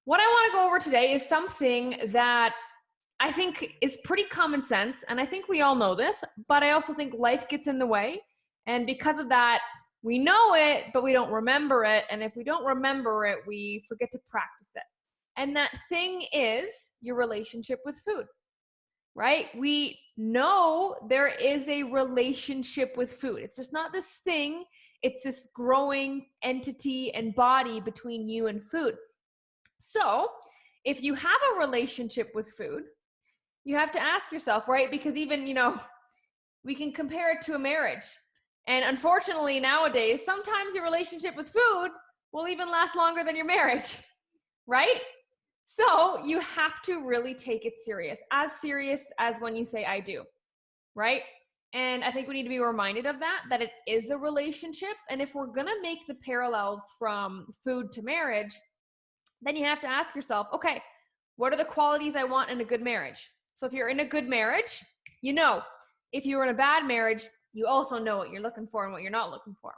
What I want to go over today is something that I think is pretty common sense. And I think we all know this, but I also think life gets in the way. And because of that, we know it, but we don't remember it. And if we don't remember it, we forget to practice it. And that thing is your relationship with food, right? We know there is a relationship with food. It's just not this thing, it's this growing entity and body between you and food. So, if you have a relationship with food, you have to ask yourself, right? Because even, we can compare it to a marriage. And unfortunately, nowadays, sometimes your relationship with food will even last longer than your marriage, right? So, you have to really take it serious as when you say I do, right? And I think we need to be reminded of that it is a relationship. And if we're going to make the parallels from food to marriage, then you have to ask yourself, okay, what are the qualities I want in a good marriage? So if you're in a good marriage, you know. If you're in a bad marriage, you also know what you're looking for and what you're not looking for,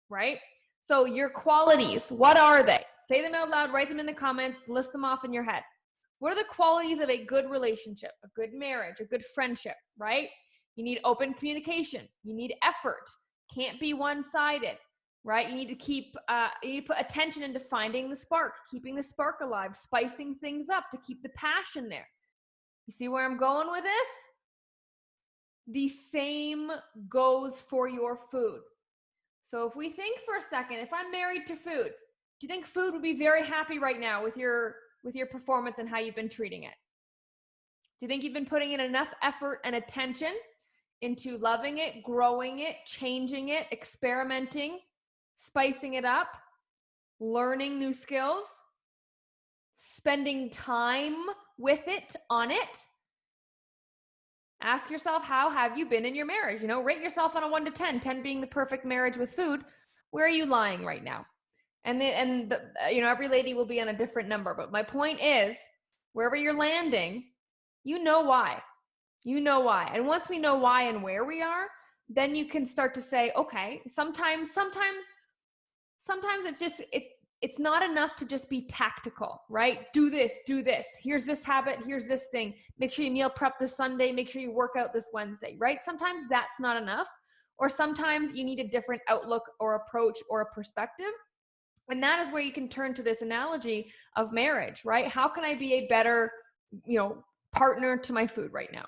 right? So your qualities, what are they? Say them out loud, write them in the comments, list them off in your head. What are the qualities of a good relationship, a good marriage, a good friendship, right? You need open communication. You need effort. Can't be one-sided. Right? You need to put attention into finding the spark, keeping the spark alive, spicing things up to keep the passion there. You see where I'm going with this? The same goes for your food. So if we think for a second, if I'm married to food, do you think food would be very happy right now with your performance and how you've been treating it? Do you think you've been putting in enough effort and attention into loving it, growing it, changing it, experimenting, spicing it up, learning new skills, spending time with it, on it? Ask yourself, how have you been in your marriage? Rate yourself on a 1 to 10, 10 being the perfect marriage with food. Where are you lying right now? And every lady will be on a different number. But my point is, wherever you're landing, you know why. You know why. And once we know why and where we are, then you can start to say, okay, sometimes it's not enough to just be tactical, right? Do this. Here's this habit. Here's this thing. Make sure you meal prep this Sunday. Make sure you work out this Wednesday, right? Sometimes that's not enough. Or sometimes you need a different outlook or approach or a perspective. And that is where you can turn to this analogy of marriage, right? How can I be a better, partner to my food right now?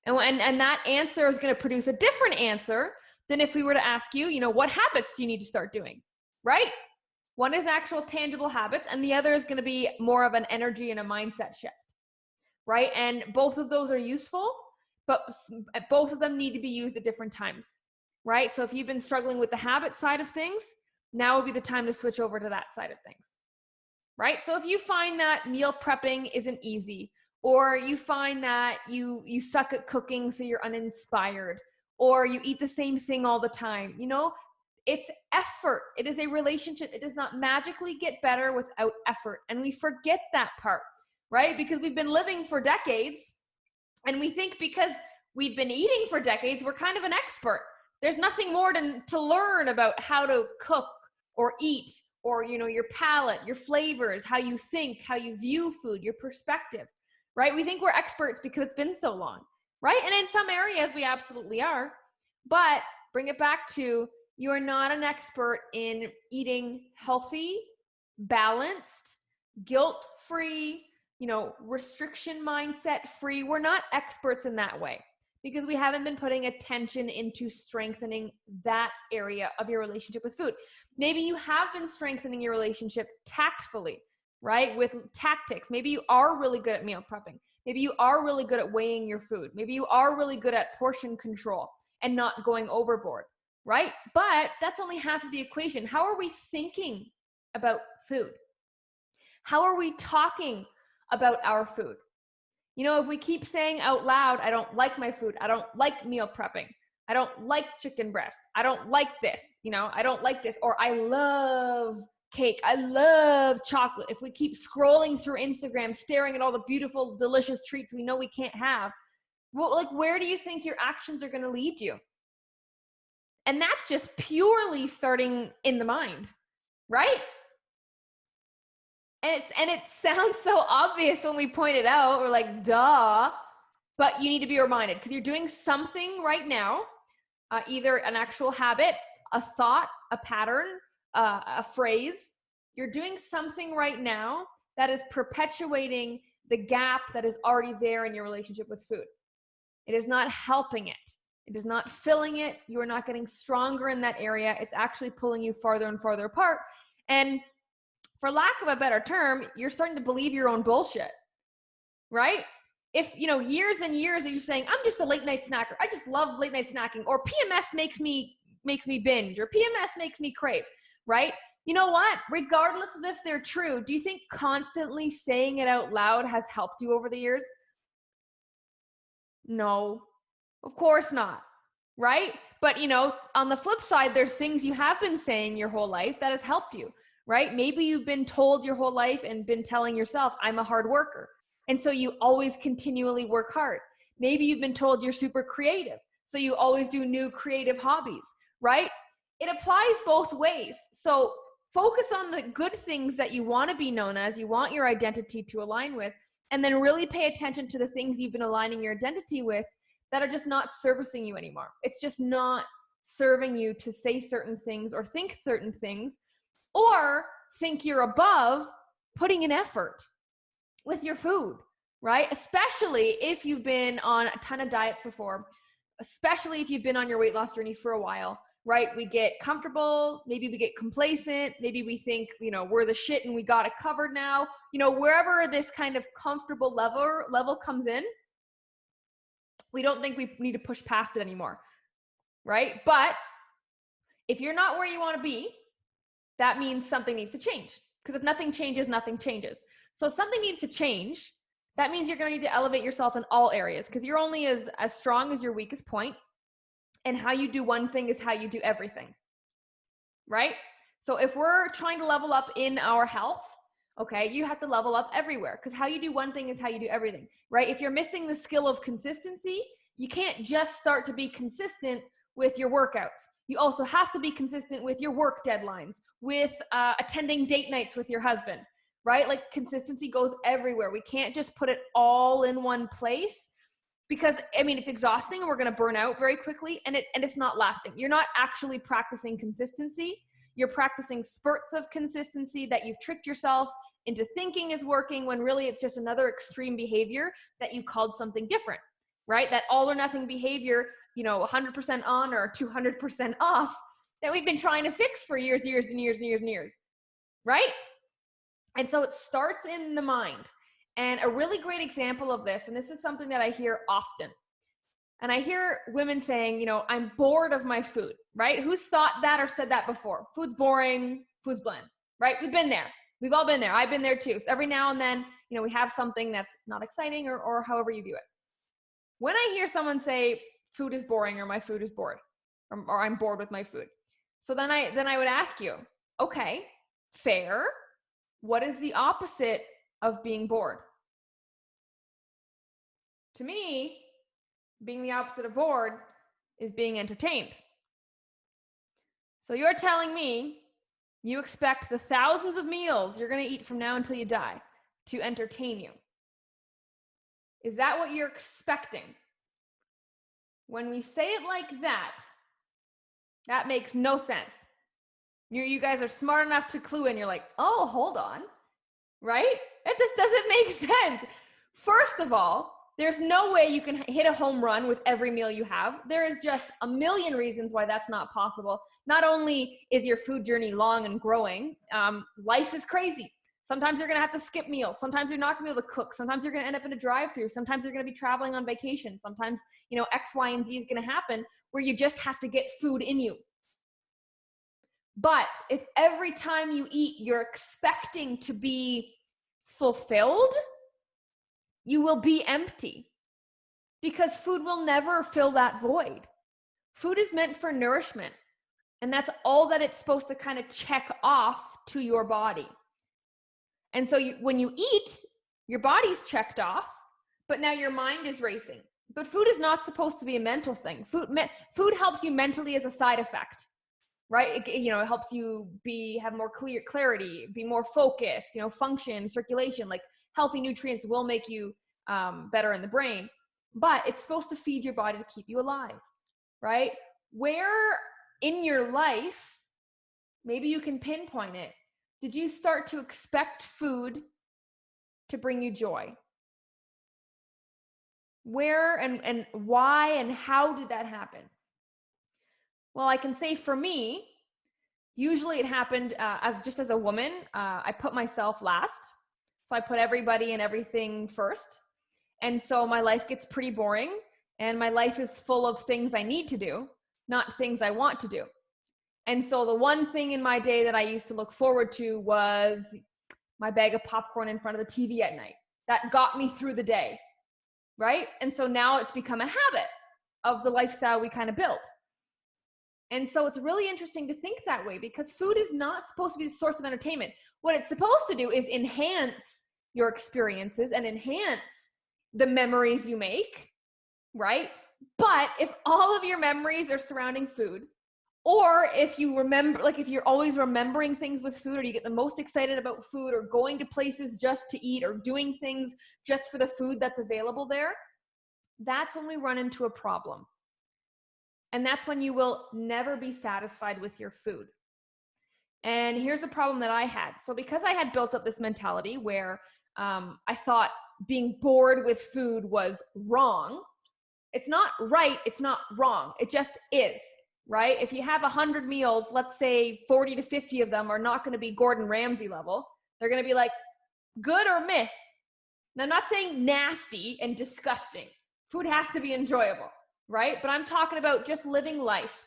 And that answer is going to produce a different answer than if we were to ask you, what habits do you need to start doing, right? One is actual tangible habits, and the other is going to be more of an energy and a mindset shift, right? And both of those are useful, but both of them need to be used at different times, right? So if you've been struggling with the habit side of things, now would be the time to switch over to that side of things, right? So if you find that meal prepping isn't easy, or you find that you suck at cooking, so you're uninspired, or you eat the same thing all the time, it's effort. It is a relationship. It does not magically get better without effort. And we forget that part, right? Because we've been living for decades, and we think because we've been eating for decades, we're kind of an expert. There's nothing more to learn about how to cook or eat, or, your palate, your flavors, how you think, how you view food, your perspective, right? We think we're experts because it's been so long, right? And in some areas we absolutely are, but bring it back to, you are not an expert in eating healthy, balanced, guilt-free, restriction mindset free. We're not experts in that way because we haven't been putting attention into strengthening that area of your relationship with food. Maybe you have been strengthening your relationship tactfully, right? With tactics. Maybe you are really good at meal prepping. Maybe you are really good at weighing your food. Maybe you are really good at portion control and not going overboard, right? But that's only half of the equation. How are we thinking about food? How are we talking about our food? If we keep saying out loud, I don't like my food, I don't like meal prepping, I don't like chicken breast, I don't like this, I don't like this, or I love cake, I love chocolate. If we keep scrolling through Instagram, staring at all the beautiful, delicious treats we know we can't have, well, where do you think your actions are going to lead you? And that's just purely starting in the mind, right? And it sounds so obvious when we point it out. We're like, duh. But you need to be reminded, because you're doing something right now, either an actual habit, a thought, a pattern, a phrase. You're doing something right now that is perpetuating the gap that is already there in your relationship with food. It is not helping it. It is not filling it. You are not getting stronger in that area. It's actually pulling you farther and farther apart. And for lack of a better term, you're starting to believe your own bullshit, right? If, years and years of you saying, I'm just a late night snacker. I just love late night snacking, or PMS makes me binge, or PMS makes me crave, right? You know what? Regardless of if they're true, do you think constantly saying it out loud has helped you over the years? No, of course not, right? But, on the flip side, there's things you have been saying your whole life that has helped you, right? Maybe you've been told your whole life and been telling yourself, I'm a hard worker. And so you always continually work hard. Maybe you've been told you're super creative, so you always do new creative hobbies, right? It applies both ways. So focus on the good things that you want to be known as, you want your identity to align with, and then really pay attention to the things you've been aligning your identity with that are just not servicing you anymore. It's just not serving you to say certain things or think certain things, or think you're above putting in effort with your food, right? Especially if you've been on a ton of diets before, especially if you've been on your weight loss journey for a while, right? We get comfortable, maybe we get complacent, maybe we think, we're the shit and we got it covered now. Wherever this kind of comfortable level comes in, we don't think we need to push past it anymore, right? But if you're not where you want to be, that means something needs to change. Because if nothing changes, nothing changes. So something needs to change. That means you're going to need to elevate yourself in all areas, because you're only as strong as your weakest point. And how you do one thing is how you do everything, right? So if we're trying to level up in our health, okay, you have to level up everywhere, because how you do one thing is how you do everything, right? If you're missing the skill of consistency, you can't just start to be consistent with your workouts. You also have to be consistent with your work deadlines, with attending date nights with your husband, right? Like, consistency goes everywhere. We can't just put it all in one place, because it's exhausting and we're going to burn out very quickly, and it's not lasting. You're not actually practicing consistency. You're practicing spurts of consistency that you've tricked yourself into thinking is working, when really it's just another extreme behavior that you called something different, right? That all or nothing behavior, 100% on or 200% off, that we've been trying to fix for years, right? And so it starts in the mind. And a really great example of this, and this is something that I hear often, and I hear women saying, I'm bored of my food, right? Who's thought that or said that before? Food's boring, food's bland, right? We've been there. We've all been there. I've been there too. So every now and then, we have something that's not exciting, or however you view it. When I hear someone say food is boring, or my food is bored, or I'm bored with my food, so then I would ask you, okay, fair. What is the opposite of being bored? To me, being the opposite of bored is being entertained. So you're telling me you expect the thousands of meals you're going to eat from now until you die to entertain you. Is that what you're expecting? When we say it like that, that makes no sense. You guys are smart enough to clue in. You're like, oh, hold on, right? That just doesn't make sense. First of all, there's no way you can hit a home run with every meal you have. There is just a million reasons why that's not possible. Not only is your food journey long and growing, life is crazy. Sometimes you're going to have to skip meals. Sometimes you're not going to be able to cook. Sometimes you're going to end up in a drive-thru. Sometimes you're going to be traveling on vacation. Sometimes, X, Y, and Z is going to happen where you just have to get food in you. But if every time you eat, you're expecting to be fulfilled, you will be empty, because food will never fill that void. Food is meant for nourishment, and that's all that it's supposed to kind of check off to your body. And so when you eat, your body's checked off, but now your mind is racing. But food is not supposed to be a mental thing. Food helps you mentally as a side effect. right? It helps you have more clarity, be more focused, function, circulation. Like healthy nutrients will make you better in the brain, but it's supposed to feed your body to keep you alive, right? Where in your life, maybe you can pinpoint it, did you start to expect food to bring you joy? Where and why and how did that happen? Well, I can say for me, usually it happened as a woman. I put myself last. So I put everybody and everything first. And so my life gets pretty boring, and my life is full of things I need to do, not things I want to do. And so the one thing in my day that I used to look forward to was my bag of popcorn in front of the TV at night. That got me through the day, right? And so now it's become a habit of the lifestyle we kind of built. And so it's really interesting to think that way, because food is not supposed to be the source of entertainment. What it's supposed to do is enhance your experiences and enhance the memories you make, right? But if all of your memories are surrounding food, or if you remember, like if you're always remembering things with food, or you get the most excited about food, or going to places just to eat, or doing things just for the food that's available there, that's when we run into a problem. And that's when you will never be satisfied with your food. And here's the problem that I had. So because I had built up this mentality where I thought being bored with food was wrong. It's not right, it's not wrong. It just is, right? If you have 100 meals, let's say 40 to 50 of them are not going to be Gordon Ramsay level. They're going to be like good or meh. Now, I'm not saying nasty and disgusting. Food has to be enjoyable, right? But I'm talking about just living life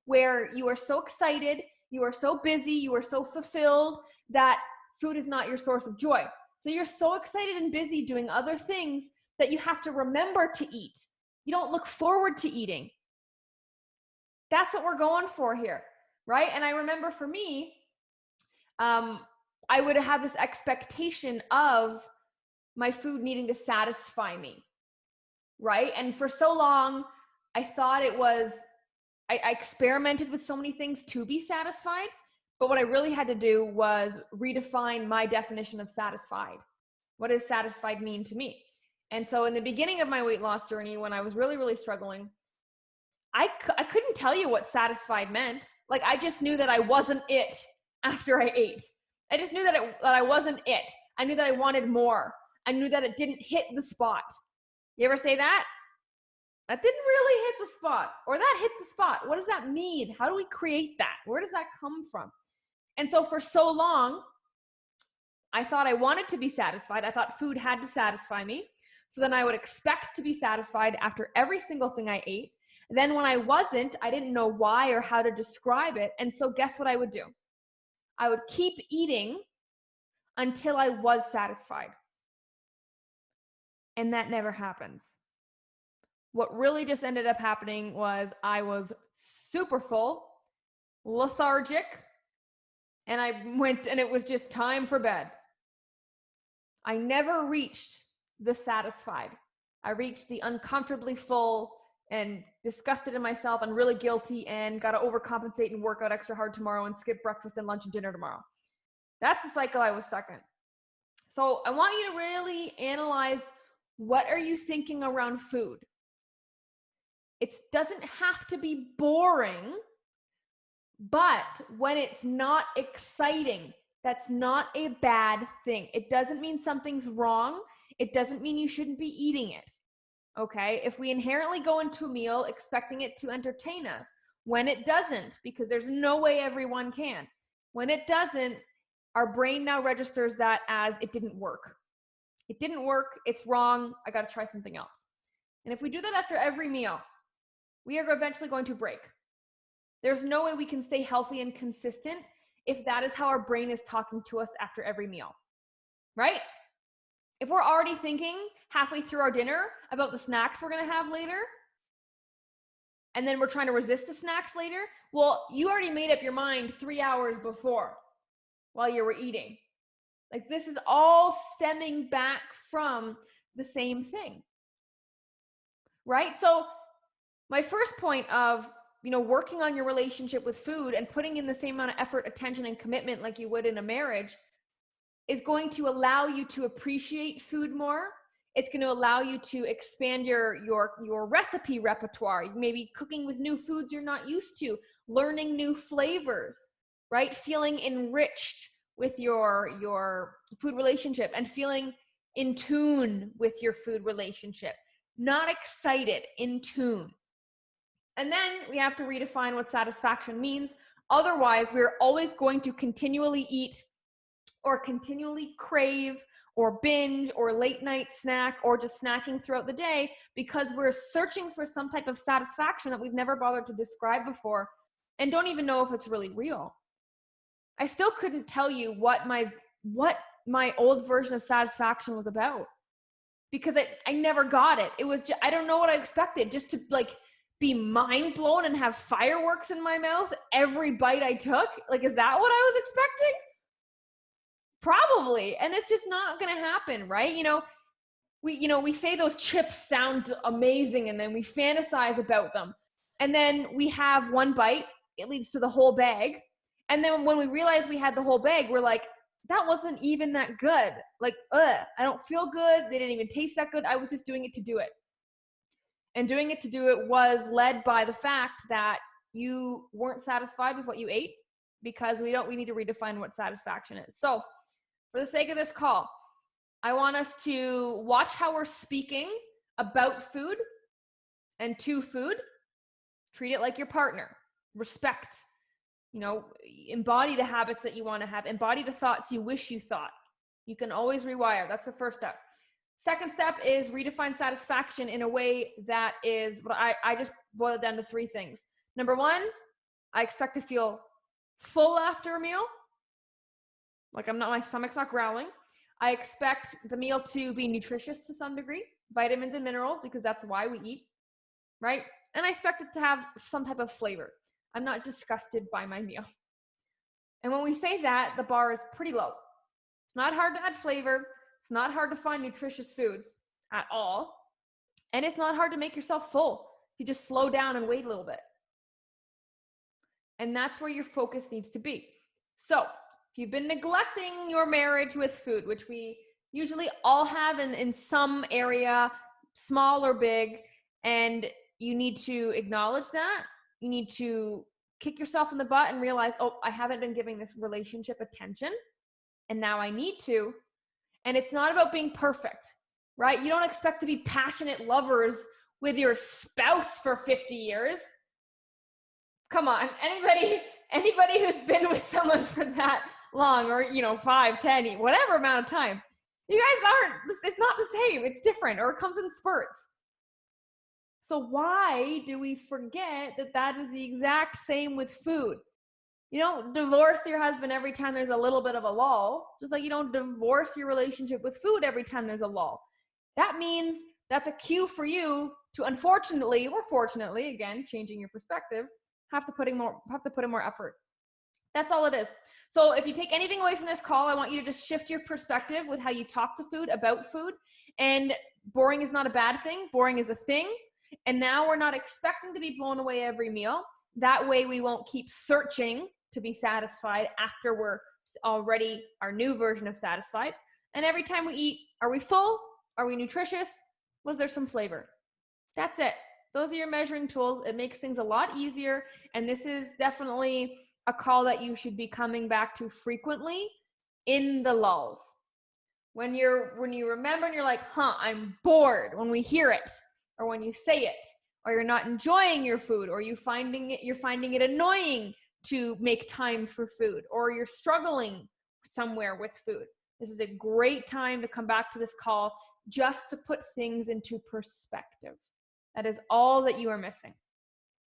where you are so excited, you are so busy, you are so fulfilled that food is not your source of joy. So you're so excited and busy doing other things that you have to remember to eat. You don't look forward to eating. That's what we're going for here, right? And I remember for me, I would have this expectation of my food needing to satisfy me, right? And for so long, I thought it was, I experimented with so many things to be satisfied, but what I really had to do was redefine my definition of satisfied. What does satisfied mean to me? And so in the beginning of my weight loss journey, when I was really, really struggling, I couldn't tell you what satisfied meant. Like, I just knew that I wasn't it after I ate. I just knew that I wasn't it. I knew that I wanted more. I knew that it didn't hit the spot. You ever say that? That didn't really hit the spot, or that hit the spot. What does that mean? How do we create that? Where does that come from? And so for so long, I thought I wanted to be satisfied. I thought food had to satisfy me. So then I would expect to be satisfied after every single thing I ate. Then when I wasn't, I didn't know why or how to describe it. And so guess what I would do? I would keep eating until I was satisfied. And that never happens. What really just ended up happening was I was super full, lethargic, and I went, and it was just time for bed. I never reached the satisfied. I reached the uncomfortably full and disgusted in myself and really guilty and got to overcompensate and work out extra hard tomorrow and skip breakfast and lunch and dinner tomorrow. That's the cycle I was stuck in. So I want you to really analyze, what are you thinking around food? It doesn't have to be boring, but when it's not exciting, that's not a bad thing. It doesn't mean something's wrong. It doesn't mean you shouldn't be eating it. Okay? If we inherently go into a meal expecting it to entertain us, when it doesn't, because there's no way everyone can, when it doesn't, our brain now registers that as it didn't work. It didn't work. It's wrong. I got to try something else. And if we do that after every meal, we are eventually going to break. There's no way we can stay healthy and consistent if that is how our brain is talking to us after every meal, right? If we're already thinking halfway through our dinner about the snacks we're going to have later, and then we're trying to resist the snacks later, well, you already made up your mind 3 hours before while you were eating. Like, this is all stemming back from the same thing, right? So my first point of, working on your relationship with food and putting in the same amount of effort, attention, and commitment like you would in a marriage is going to allow you to appreciate food more. It's going to allow you to expand your recipe repertoire. Maybe cooking with new foods you're not used to, learning new flavors, right? Feeling enriched with your food relationship and feeling in tune with your food relationship. Not excited, in tune. And then we have to redefine what satisfaction means. Otherwise, we're always going to continually eat or continually crave or binge or late night snack or just snacking throughout the day because we're searching for some type of satisfaction that we've never bothered to describe before and don't even know if it's really real. I still couldn't tell you what my old version of satisfaction was about because I never got it. It was just, I don't know what I expected, just to be mind blown and have fireworks in my mouth every bite I took. Is that what I was expecting? Probably. And it's just not going to happen, right? We say those chips sound amazing and then we fantasize about them. And then we have one bite, it leads to the whole bag. And then when we realize we had the whole bag, we're like, that wasn't even that good. I don't feel good. They didn't even taste that good. I was just doing it to do it. And doing it to do it was led by the fact that you weren't satisfied with what you ate, because we need to redefine what satisfaction is. So for the sake of this call, I want us to watch how we're speaking about food and to food. Treat it like your partner. Respect, embody the habits that you want to have. Embody the thoughts you wish you thought. You can always rewire. That's the first step. Second step is redefine satisfaction in a way that is, I just boil it down to three things. Number one, I expect to feel full after a meal. My stomach's not growling. I expect the meal to be nutritious to some degree, vitamins and minerals, because that's why we eat, right? And I expect it to have some type of flavor. I'm not disgusted by my meal. And when we say that, the bar is pretty low. It's not hard to add flavor. It's not hard to find nutritious foods at all. And it's not hard to make yourself full if you just slow down and wait a little bit. And that's where your focus needs to be. So if you've been neglecting your marriage with food, which we usually all have in some area, small or big, and you need to acknowledge that, you need to kick yourself in the butt and realize, I haven't been giving this relationship attention, and now I need to. And it's not about being perfect, right? You don't expect to be passionate lovers with your spouse for 50 years. Come on, anybody who's been with someone for that long, or 5, 10, whatever amount of time, you guys it's not the same. It's different, or it comes in spurts. So why do we forget that is the exact same with food? You don't divorce your husband every time there's a little bit of a lull, just like you don't divorce your relationship with food every time there's a lull. That means that's a cue for you to, unfortunately or fortunately, again, changing your perspective, have to put in more effort. That's all it is. So if you take anything away from this call, I want you to just shift your perspective with how you talk to food, about food. And boring is not a bad thing. Boring is a thing. And now we're not expecting to be blown away every meal. That way we won't keep searching to be satisfied after we're already our new version of satisfied. And every time we eat, are we full? Are we nutritious? Was there some flavor? That's it. Those are your measuring tools. It makes things a lot easier. And this is definitely a call that you should be coming back to frequently in the lulls. When you remember and you're like, I'm bored, when we hear it, or when you say it, or you're not enjoying your food, or you're finding it annoying to make time for food, or you're struggling somewhere with food. This is a great time to come back to this call just to put things into perspective. That is all that you are missing.